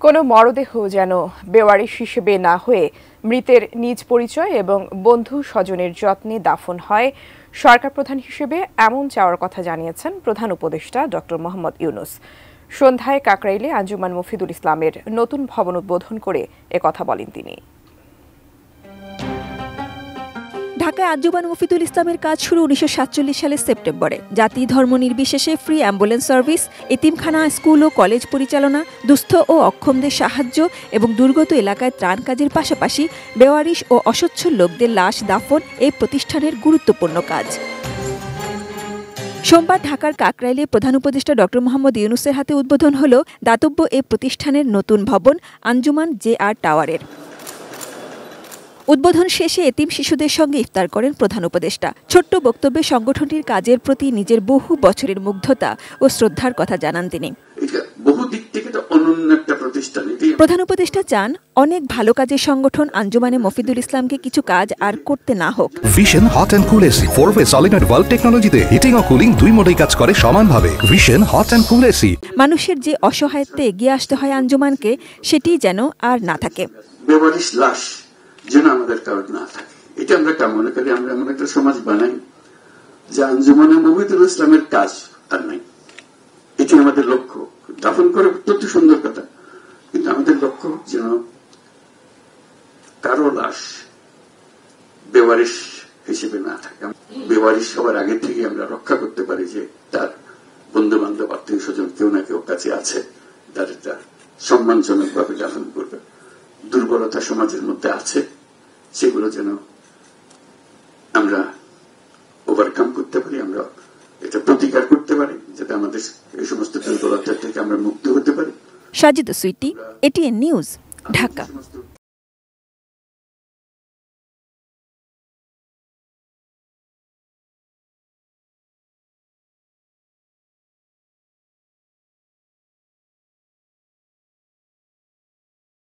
কোনো মরদেহ যেন বেওয়ারিশ হিসেবে না হয়ে মৃতের নিজ পরিচয় এবং বন্ধু স্বজনের যত্নে দাফন হয় সরকার প্রধান হিসেবে এমন চাওয়ার কথা জানিয়েছেন প্রধান উপদেষ্টা ড. মোহাম্মদ ইউনূস। সন্ধ্যায় কাকরাইলে আঞ্জুমান মফিদুল ইসলামের নতুন ভবন উদ্বোধন করে একথা বলেন তিনি। ঢাকায় আঞ্জুমান মফিদুল ইসলামের কাজ শুরু 1947 সালের সেপ্টেম্বরে। জাতি ধর্ম নির্বিশেষে ফ্রি অ্যাম্বুলেন্স সার্ভিস, এতিমখানা, স্কুল ও কলেজ পরিচালনা, দুস্থ ও অক্ষমদের সাহায্য এবং দুর্গত এলাকায় ত্রাণ কাজের পাশাপাশি বেওয়ারিশ ও অসচ্ছল লোকদের লাশ দাফন এই প্রতিষ্ঠানের গুরুত্বপূর্ণ কাজ। সোমবার ঢাকার কাকরাইলে প্রধান উপদেষ্টা ড. মোহাম্মদ ইউনূসের হাতে উদ্বোধন হল দাতব্য এ প্রতিষ্ঠানের নতুন ভবন আঞ্জুমান JR টাওয়ারের। উদ্বোধন শেষে এতিম শিশুদের সঙ্গে ইফতার করেন প্রধান উপদেষ্টা। ছোট্ট বক্তব্যে সংগঠনটির কাজের প্রতি নিজের বহু বছরের মুগ্ধতা ও শ্রদ্ধার কথা জানান তিনি। প্রধান উপদেষ্টা চান অনেক ভালো কাজের সংগঠন আঞ্জুমানে মফিদুল ইসলামকে কিছু কাজ আর করতে না হোক। Vision hot and cool AC 4-way solenoid valve টেকনোলজিতে হিটিং ও কুলিং দুই মোডেই কাজ করে সমানভাবে। Vision hot and cool AC. মানুষের যে অসহায়ত্বে এগিয়ে আসতে হয় আঞ্জুমানকে, সেটি যেন আর না থাকে। বেওয়ারিশ লাশ যেন আমাদের কারণ না থাকে, এটা আমরা কামনা করি। আমরা এমন একটা সমাজ বানাই যে আঞ্জুমানে মফিদুল ইসলামের কাজ আর নাই। এটি আমাদের লক্ষ্য। দাফন করে অত্যন্ত সুন্দর কথা, কিন্তু আমাদের লক্ষ্য যেন কারো লাশ বেওয়ারিশ হিসেবে না থাকে। বেওয়ারিশ হওয়ার আগে থেকে আমরা রক্ষা করতে পারি যে তার বন্ধু বান্ধব, আত্মীয় স্বজন কেউ না কেউ কাছে আছে, তাদের তার সম্মানজনক ভাবে দাফন করবে। দুর্বলতা সমাজের মধ্যে আছে, সেগুলো যেন আমরা ওভারকাম করতে পারি, আমরা এটা প্রতিকার করতে পারি, যাতে আমাদের এই সমস্ত দুর্বলতা থেকে আমরা মুক্ত হতে পারি। Sajid Sweety, ATN news, Dhaka.